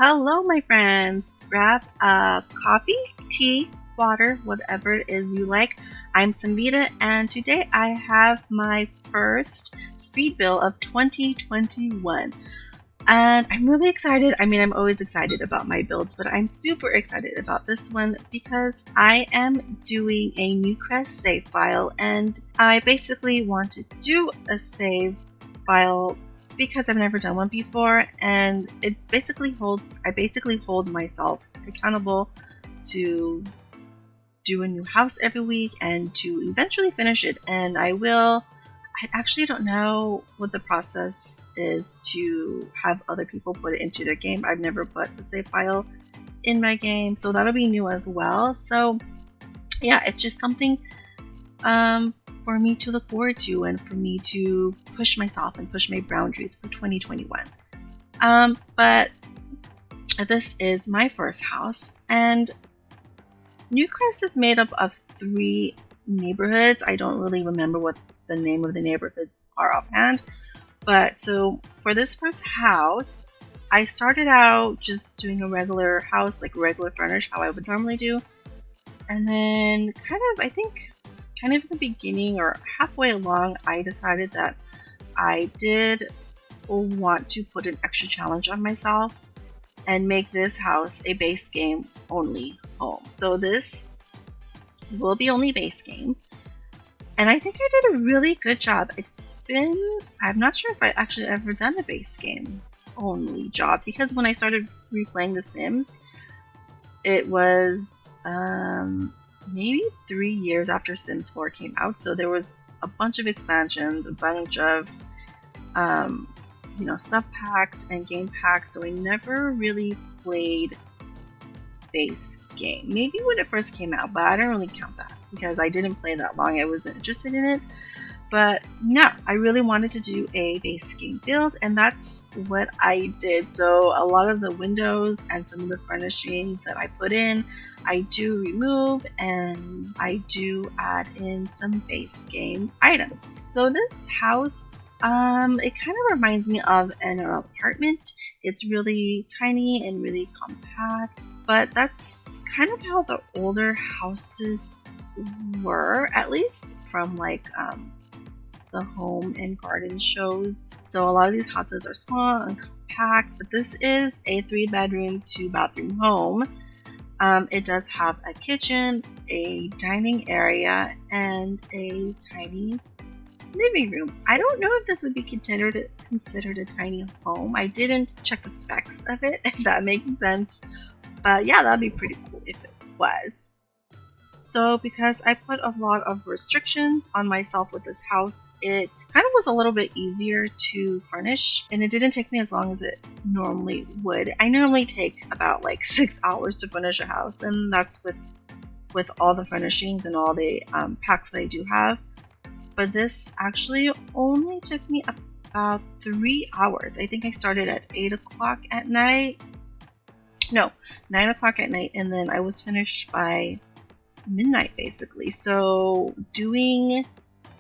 Hello, my friends. Grab a coffee, tea, water, whatever it is you like. I'm Simvida, and today I have my first speed build of 2021. And I'm really excited. I mean, I'm always excited about my builds, but I'm super excited about this one because I am doing a Newcrest save file, and I basically want to do a save file because I've never done one before, and I basically hold myself accountable to do a new house every week and to eventually finish it. And I actually don't know what the process is to have other people put it into their game. I've never put the save file in my game, so that'll be new as well. So yeah, it's just something for me to look forward to and for me to push myself and push my boundaries for 2021. But this is my first house, and Newcrest is made up of 3 neighborhoods. I don't really remember what the name of the neighborhoods are offhand, but so for this first house, I started out just doing a regular house, like regular furnish, how I would normally do. And then kind of in the beginning or halfway along, I decided that I did want to put an extra challenge on myself and make this house a base game only home. So this will be only base game. And I think I did a really good job. I'm not sure if I actually ever done a base game only job, because when I started replaying The Sims, it was maybe 3 years after Sims 4 came out. So there was a bunch of expansions, a bunch of stuff packs and game packs. So I never really played base game. Maybe when it first came out, but I don't really count that because I didn't play that long. I wasn't interested in it. But no, I really wanted to do a base game build, and that's what I did. So a lot of the windows and some of the furnishings that I put in, I do remove, and I do add in some base game items. So this house, it kind of reminds me of an apartment. It's really tiny and really compact, but that's kind of how the older houses were, at least from the home and garden shows. So a lot of these houses are small and compact, but this is a 3-bedroom, 2-bathroom home. It does have a kitchen, a dining area, and a tiny living room. I don't know if this would be considered a tiny home. I didn't check the specs of it, if that makes sense. But yeah, that'd be pretty cool if it was. So because I put a lot of restrictions on myself with this house, it kind of was a little bit easier to furnish, and it didn't take me as long as it normally would. I normally take about 6 hours to finish a house, and that's with all the furnishings and all the packs that I do have. But this actually only took me about 3 hours. I think I started at 8 o'clock at night. No, 9 o'clock at night, and then I was finished by midnight basically. So doing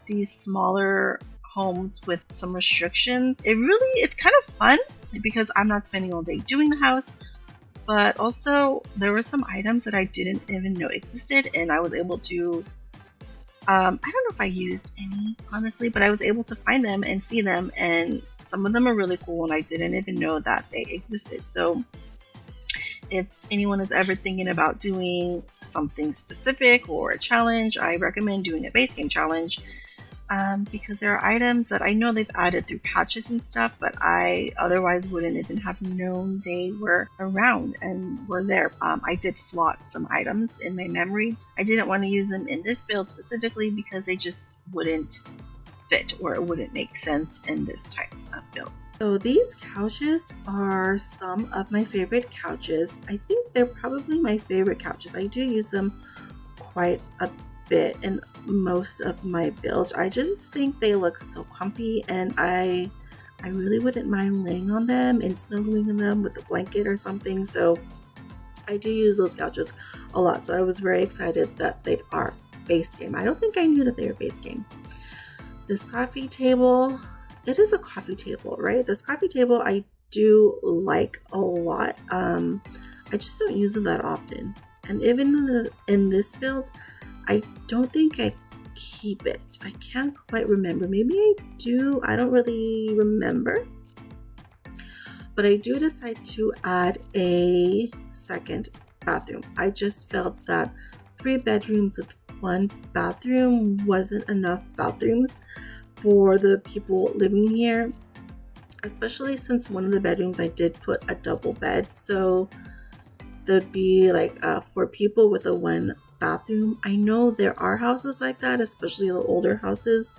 these smaller homes with some restrictions, it's kind of fun because I'm not spending all day doing the house, but also there were some items that I didn't even know existed, and I was able to I don't know if I used any, honestly, but I was able to find them and see them, and some of them are really cool and I didn't even know that they existed. So if anyone is ever thinking about doing something specific or a challenge, I recommend doing a base game challenge, because there are items that I know they've added through patches and stuff, but I otherwise wouldn't even have known they were around and were there. I did slot some items in my memory. I didn't want to use them in this build specifically because they just wouldn't fit, or it wouldn't make sense in this type of build. So these couches are some of my favorite couches. I think they're probably my favorite couches. I do use them quite a bit in most of my builds. I just think they look so comfy, and I really wouldn't mind laying on them and snuggling in them with a blanket or something. So I do use those couches a lot. So I was very excited that they are base game. I don't think I knew that they were base game. This coffee table, it is a coffee table, right? This coffee table, I do like a lot. I just don't use it that often. And even in this build, I don't think I keep it. I can't quite remember. Maybe I do. I don't really remember. But I do decide to add a second bathroom. I just felt that 3 bedrooms with 1 bathroom wasn't enough bathrooms for the people living here, especially since one of the bedrooms I did put a double bed. So there'd be like 4 people with a 1 bathroom. I know there are houses like that, especially the older houses,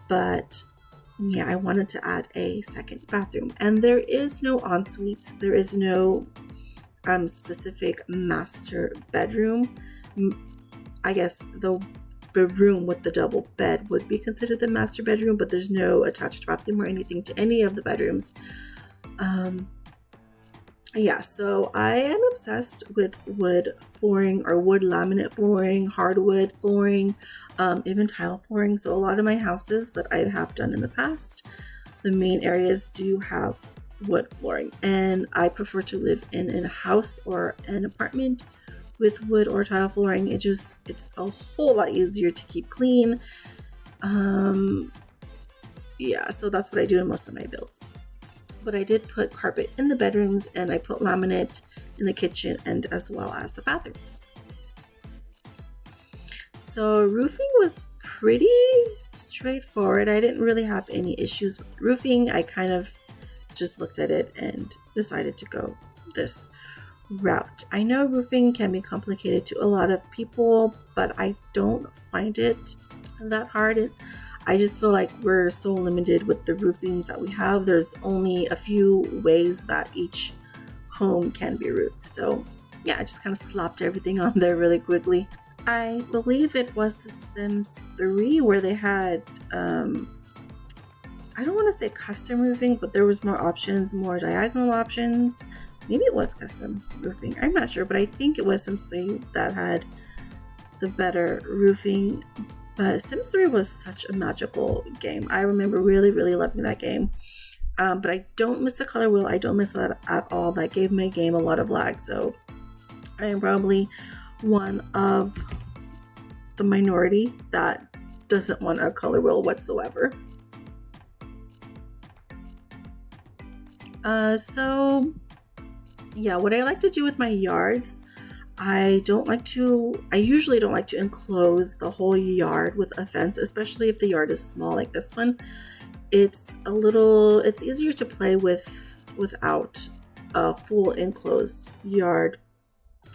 but yeah, I wanted to add a second bathroom. And there is no ensuite. There is no specific master bedroom. I guess the room with the double bed would be considered the master bedroom, but there's no attached bathroom or anything to any of the bedrooms. Yeah, so I am obsessed with wood flooring or wood laminate flooring, hardwood flooring, even tile flooring. So a lot of my houses that I have done in the past, the main areas do have wood flooring, and I prefer to live in a house or an apartment with wood or tile flooring. It's a whole lot easier to keep clean. Yeah, so that's what I do in most of my builds. But I did put carpet in the bedrooms, and I put laminate in the kitchen and as well as the bathrooms. So roofing was pretty straightforward. I didn't really have any issues with roofing. I kind of just looked at it and decided to go this route. I know roofing can be complicated to a lot of people, but I don't find it that hard. I just feel like we're so limited with the roofings that we have. There's only a few ways that each home can be roofed. So yeah, I just kind of slapped everything on there really quickly. I believe it was The Sims 3 where they had, I don't want to say custom roofing, but there was more options, more diagonal options. Maybe it was custom roofing. I'm not sure, but I think it was Sims 3 that had the better roofing. But Sims 3 was such a magical game. I remember really, really loving that game. But I don't miss the color wheel. I don't miss that at all. That gave my game a lot of lag. So I am probably one of the minority that doesn't want a color wheel whatsoever. So yeah, what I like to do with my yards, I usually don't like to enclose the whole yard with a fence, especially if the yard is small like this one. It's easier to play with without a full enclosed yard.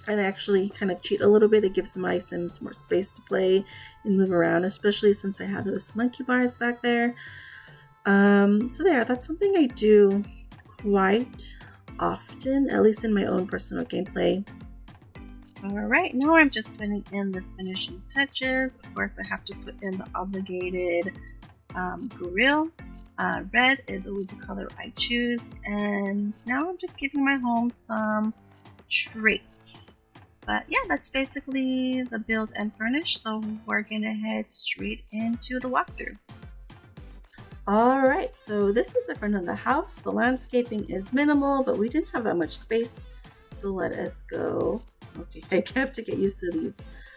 And actually kind of cheat a little bit. It gives my Sims more space to play and move around, especially since I have those monkey bars back there. So there, that's something I do quite often, at least in my own personal gameplay. Alright, now I'm just putting in the finishing touches. Of course, I have to put in the obligated grill. Red is always the color I choose. And now I'm just giving my home some traits. But yeah, that's basically the build and furnish. So we're gonna head straight into the walkthrough. Alright, so this is the front of the house. The landscaping is minimal, but we didn't have that much space. So let us go. Okay, I have to get used to these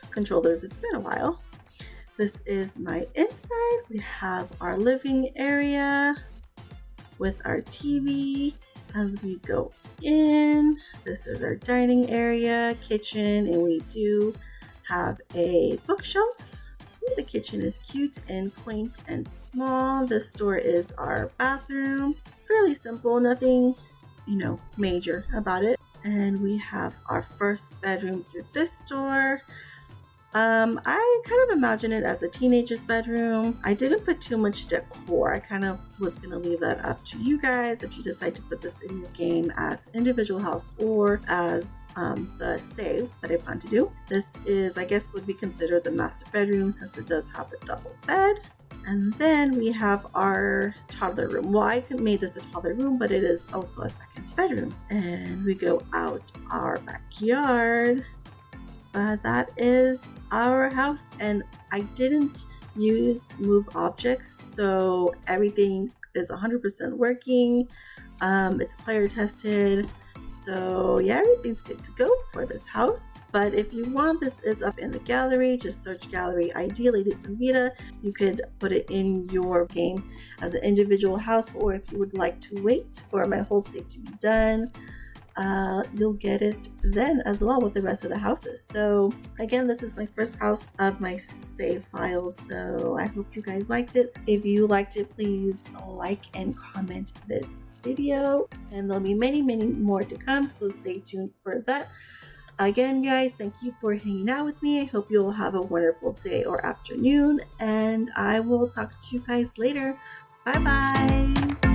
controllers. It's been a while. This is my inside. We have our living area with our TV. As we go in, this is our dining area, kitchen, and we do have a bookshelf. The kitchen is cute and quaint and small. This door is our bathroom. Fairly simple, nothing, major about it. And we have our first bedroom through this door. I kind of imagine it as a teenager's bedroom. I didn't put too much decor. I kind of was going to leave that up to you guys if you decide to put this in your game as individual house or as the save that I plan to do. This is, I guess, would be considered the master bedroom since it does have the double bed. And then we have our toddler room. Well, I made this a toddler room, but it is also a second bedroom. And we go out our backyard. That is our house, and I didn't use move objects, so everything is 100% working. It's player tested. So yeah, everything's good to go for this house. But if you want, this is up in the gallery. Just search gallery ID LadySimvida. You could put it in your game as an individual house, or if you would like to wait for my whole save to be done, you'll get it then as well with the rest of the houses. So again, this is my first house of my save files, so I hope you guys liked it. If you liked it, please like and comment this video, and there'll be many more to come, so stay tuned for that. Again, guys, thank you for hanging out with me. I hope you'll have a wonderful day or afternoon, and I will talk to you guys later. Bye bye.